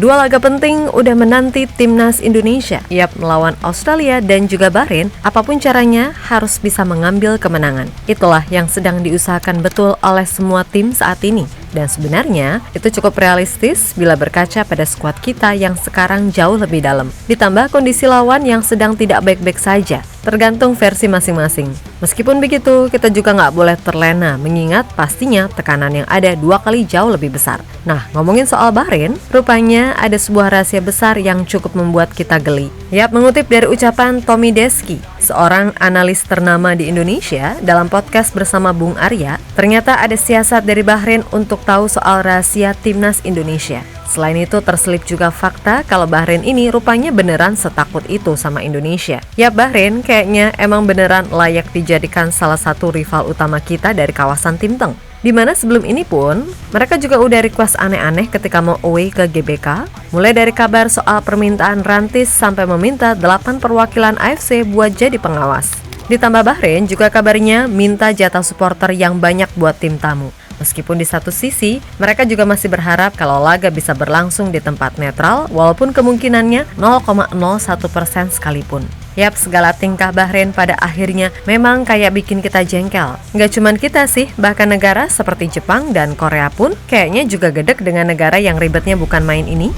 Dua laga penting udah menanti timnas Indonesia, melawan Australia dan juga Bahrain. Apapun caranya harus bisa mengambil kemenangan. Itulah yang sedang diusahakan betul oleh semua tim saat ini. Dan sebenarnya itu cukup realistis bila berkaca pada skuad kita yang sekarang jauh lebih dalam. Ditambah kondisi lawan yang sedang tidak baik-baik saja, tergantung versi masing-masing. Meskipun begitu, kita juga nggak boleh terlena, mengingat pastinya tekanan yang ada 2 kali jauh lebih besar. Nah, ngomongin soal Bahrain, rupanya ada sebuah rahasia besar yang cukup membuat kita geli. Mengutip dari ucapan Tommy Deski, seorang analis ternama di Indonesia, dalam podcast bersama Bung Arya, ternyata ada siasat dari Bahrain untuk tahu soal rahasia timnas Indonesia. Selain itu terselip juga fakta kalau Bahrain ini rupanya beneran setakut itu sama Indonesia. Bahrain kayaknya emang beneran layak dijadikan salah satu rival utama kita dari kawasan Timteng. Dimana sebelum ini pun, mereka juga udah request aneh-aneh ketika mau away ke GBK. Mulai dari kabar soal permintaan Rantis sampai meminta 8 perwakilan AFC buat jadi pengawas. Ditambah Bahrain juga kabarnya minta jatah supporter yang banyak buat tim tamu. Meskipun di satu sisi, mereka juga masih berharap kalau laga bisa berlangsung di tempat netral, walaupun kemungkinannya 0,01% sekalipun. Segala tingkah Bahrain pada akhirnya memang kayak bikin kita jengkel. Nggak cuman kita sih, bahkan negara seperti Jepang dan Korea pun kayaknya juga gedek dengan negara yang ribetnya bukan main ini.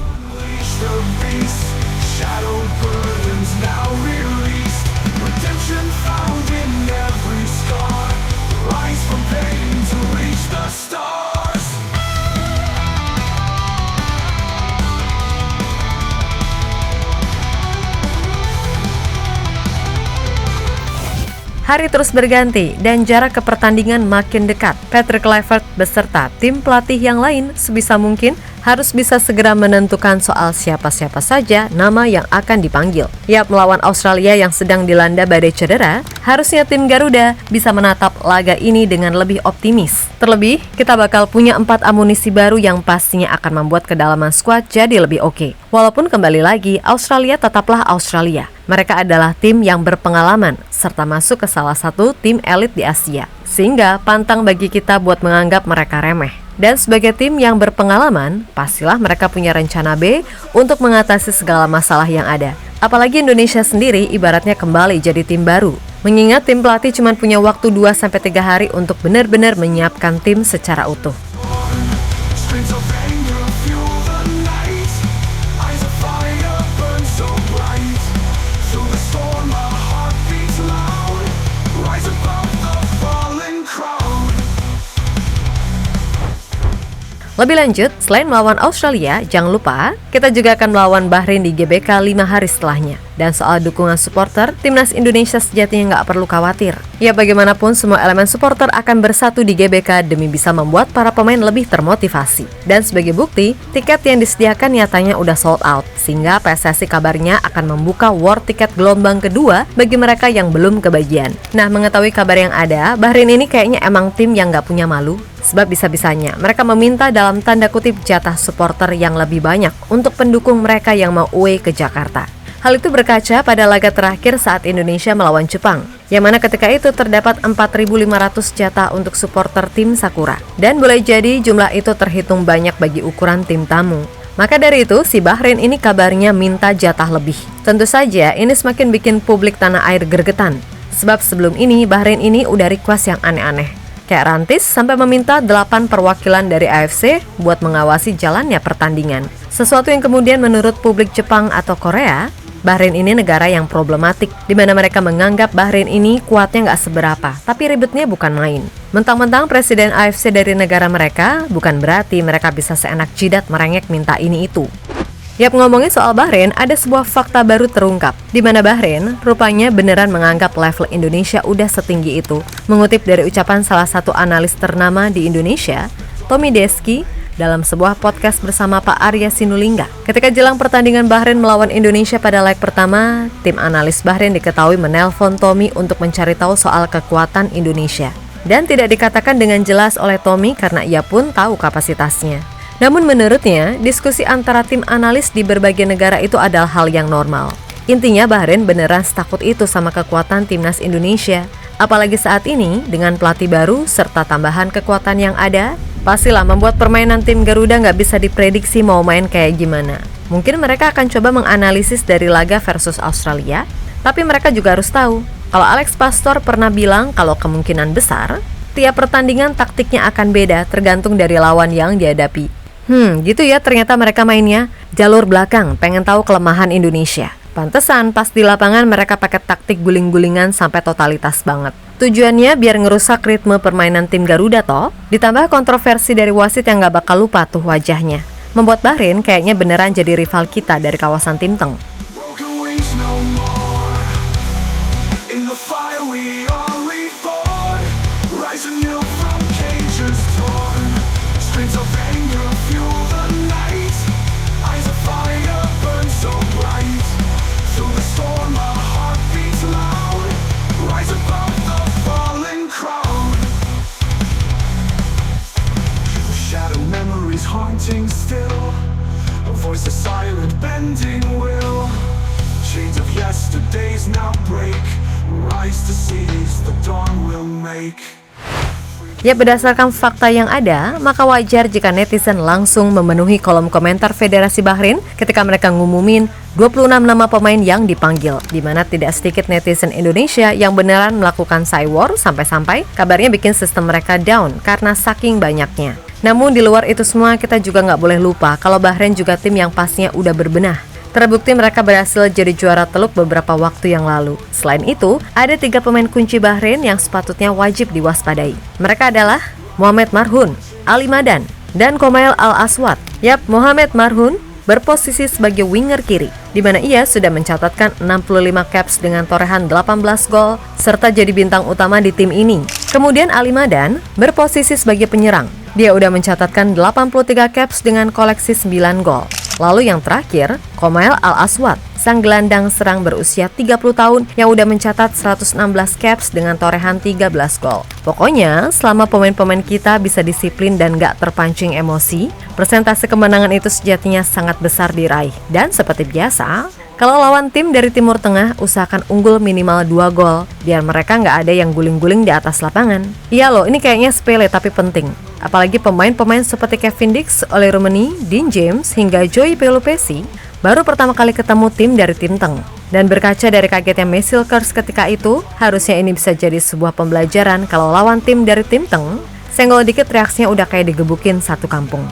Hari terus berganti dan jarak ke pertandingan makin dekat. Patrick Kluivert beserta tim pelatih yang lain sebisa mungkin harus bisa segera menentukan soal siapa-siapa saja nama yang akan dipanggil. Melawan Australia yang sedang dilanda badai cedera, harusnya tim Garuda bisa menatap laga ini dengan lebih optimis. Terlebih, kita bakal punya 4 amunisi baru yang pastinya akan membuat kedalaman skuad jadi lebih oke. Walaupun kembali lagi, Australia tetaplah Australia. Mereka adalah tim yang berpengalaman, serta masuk ke salah satu tim elit di Asia. Sehingga pantang bagi kita buat menganggap mereka remeh. Dan sebagai tim yang berpengalaman, pastilah mereka punya rencana B untuk mengatasi segala masalah yang ada. Apalagi Indonesia sendiri ibaratnya kembali jadi tim baru. Mengingat tim pelatih cuma punya waktu 2-3 hari untuk benar-benar menyiapkan tim secara utuh. Lebih lanjut, selain melawan Australia, jangan lupa kita juga akan melawan Bahrain di GBK 5 hari setelahnya. Dan soal dukungan supporter, timnas Indonesia sejatinya nggak perlu khawatir. Bagaimanapun semua elemen supporter akan bersatu di GBK demi bisa membuat para pemain lebih termotivasi. Dan sebagai bukti, tiket yang disediakan nyatanya udah sold out, sehingga PSSI kabarnya akan membuka war tiket gelombang kedua bagi mereka yang belum kebagian. Nah, mengetahui kabar yang ada, Bahrain ini kayaknya emang tim yang nggak punya malu. Sebab bisa-bisanya mereka meminta dalam tanda kutip jatah supporter yang lebih banyak untuk pendukung mereka yang mau away ke Jakarta. Hal itu berkaca pada laga terakhir saat Indonesia melawan Jepang, yang mana ketika itu terdapat 4.500 jatah untuk supporter tim Sakura. Dan boleh jadi jumlah itu terhitung banyak bagi ukuran tim tamu. Maka dari itu, si Bahrain ini kabarnya minta jatah lebih. Tentu saja ini semakin bikin publik tanah air gregetan. Sebab sebelum ini Bahrain ini udah request yang aneh-aneh. Kayak Rantis sampai meminta 8 perwakilan dari AFC buat mengawasi jalannya pertandingan. Sesuatu yang kemudian menurut publik Jepang atau Korea, Bahrain ini negara yang problematik, di mana mereka menganggap Bahrain ini kuatnya nggak seberapa, tapi ribetnya bukan main. Mentang-mentang presiden AFC dari negara mereka, bukan berarti mereka bisa seenak jidat merengek minta ini itu. Ngomongin soal Bahrain, ada sebuah fakta baru terungkap, di mana Bahrain rupanya beneran menganggap level Indonesia udah setinggi itu. Mengutip dari ucapan salah satu analis ternama di Indonesia, Tommy Deski, dalam sebuah podcast bersama Pak Arya Sinulinga. Ketika jelang pertandingan Bahrain melawan Indonesia pada leg pertama, tim analis Bahrain diketahui menelpon Tommy untuk mencari tahu soal kekuatan Indonesia. Dan tidak dikatakan dengan jelas oleh Tommy karena ia pun tahu kapasitasnya. Namun menurutnya, diskusi antara tim analis di berbagai negara itu adalah hal yang normal. Intinya Bahrain beneran setakut itu sama kekuatan timnas Indonesia. Apalagi saat ini, dengan pelatih baru serta tambahan kekuatan yang ada, pastilah membuat permainan tim Garuda nggak bisa diprediksi mau main kayak gimana. Mungkin mereka akan coba menganalisis dari laga versus Australia, tapi mereka juga harus tahu kalau Alex Pastor pernah bilang kalau kemungkinan besar tiap pertandingan taktiknya akan beda tergantung dari lawan yang dihadapi. Gitu ya ternyata mereka mainnya. Jalur belakang pengen tahu kelemahan Indonesia. Pantesan pas di lapangan mereka pakai taktik guling-gulingan sampai totalitas banget. Tujuannya biar ngerusak ritme permainan tim Garuda toh. Ditambah kontroversi dari wasit yang gak bakal lupa tuh wajahnya. Membuat Bahrain kayaknya beneran jadi rival kita dari kawasan Timteng. Haunting still, a voice of silent bending will. Chains of yesterdays now break, rise to seize the dawn will make. Ya berdasarkan fakta yang ada, maka wajar jika netizen langsung memenuhi kolom komentar Federasi Bahrain ketika mereka ngumumin 26 nama pemain yang dipanggil, di mana tidak sedikit netizen Indonesia yang beneran melakukan cywar sampai-sampai kabarnya bikin sistem mereka down karena saking banyaknya. Namun di luar itu semua kita juga nggak boleh lupa kalau Bahrain juga tim yang pastinya udah berbenah. Terbukti mereka berhasil jadi juara Teluk beberapa waktu yang lalu. Selain itu, ada 3 pemain kunci Bahrain yang sepatutnya wajib diwaspadai. Mereka adalah Mohamed Marhoun, Ali Madan, dan Komail Al-Aswad. Yap, Mohamed Marhoun berposisi sebagai winger kiri, di mana ia sudah mencatatkan 65 caps dengan torehan 18 gol, serta jadi bintang utama di tim ini. Kemudian Ali Madan berposisi sebagai penyerang. Dia udah mencatatkan 83 caps dengan koleksi 9 gol. Lalu yang terakhir, Komail Al-Aswad, sang gelandang serang berusia 30 tahun yang udah mencatat 116 caps dengan torehan 13 gol. Pokoknya, selama pemain-pemain kita bisa disiplin dan gak terpancing emosi, persentase kemenangan itu sejatinya sangat besar diraih. Dan seperti biasa, kalau lawan tim dari Timur Tengah, usahakan unggul minimal 2 gol, biar mereka nggak ada yang guling-guling di atas lapangan. Iya loh, ini kayaknya sepele tapi penting. Apalagi pemain-pemain seperti Kevin Dix, Ole Rooney, Dean James, hingga Joey Pelupessy baru pertama kali ketemu tim dari Timteng. Dan berkaca dari kagetnya Mesilkers ketika itu, harusnya ini bisa jadi sebuah pembelajaran kalau lawan tim dari Timteng, senggol dikit reaksinya udah kayak digebukin satu kampung.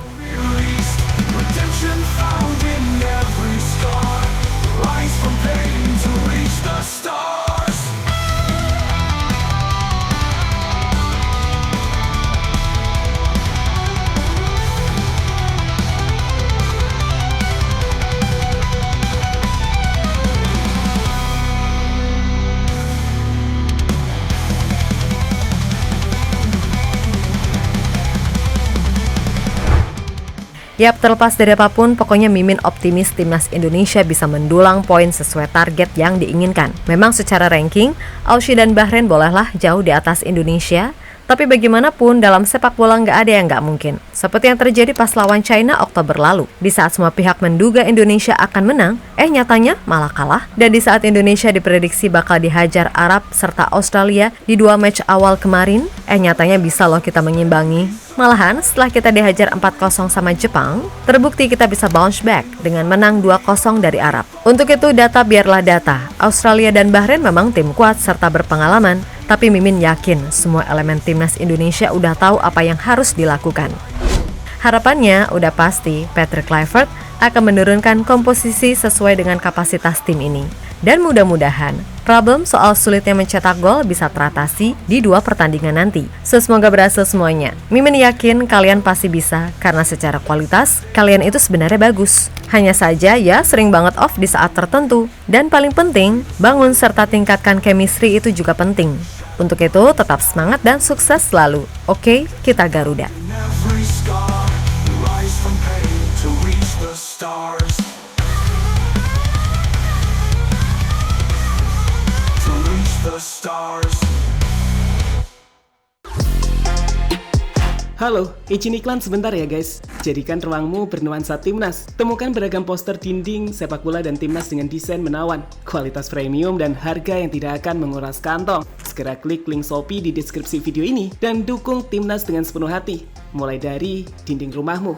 Yap, terlepas dari apapun, pokoknya Mimin optimis timnas Indonesia bisa mendulang poin sesuai target yang diinginkan. Memang secara ranking, Aussie dan Bahrain bolehlah jauh di atas Indonesia, tapi bagaimanapun dalam sepak bola nggak ada yang nggak mungkin. Seperti yang terjadi pas lawan China Oktober lalu. Di saat semua pihak menduga Indonesia akan menang, nyatanya malah kalah. Dan di saat Indonesia diprediksi bakal dihajar Arab serta Australia di 2 match awal kemarin, nyatanya bisa loh kita mengimbangi. Malahan setelah kita dihajar 4-0 sama Jepang, terbukti kita bisa bounce back dengan menang 2-0 dari Arab. Untuk itu data biarlah data. Australia dan Bahrain memang tim kuat serta berpengalaman, tapi Mimin yakin semua elemen timnas Indonesia udah tahu apa yang harus dilakukan. Harapannya udah pasti Patrick Kluivert akan menurunkan komposisi sesuai dengan kapasitas tim ini. Dan mudah-mudahan problem soal sulitnya mencetak gol bisa teratasi di 2 pertandingan nanti. Semoga berhasil semuanya. Mimin yakin kalian pasti bisa karena secara kualitas kalian itu sebenarnya bagus. Hanya saja ya sering banget off di saat tertentu. Dan paling penting, bangun serta tingkatkan chemistry itu juga penting. Untuk itu tetap semangat dan sukses selalu. Oke, kita Garuda. Halo, izin iklan sebentar ya guys. Jadikan ruangmu bernuansa timnas. Temukan beragam poster dinding, sepak bola dan timnas dengan desain menawan, kualitas premium dan harga yang tidak akan menguras kantong. Segera klik link Shopee di deskripsi video ini dan dukung timnas dengan sepenuh hati. Mulai dari dinding rumahmu.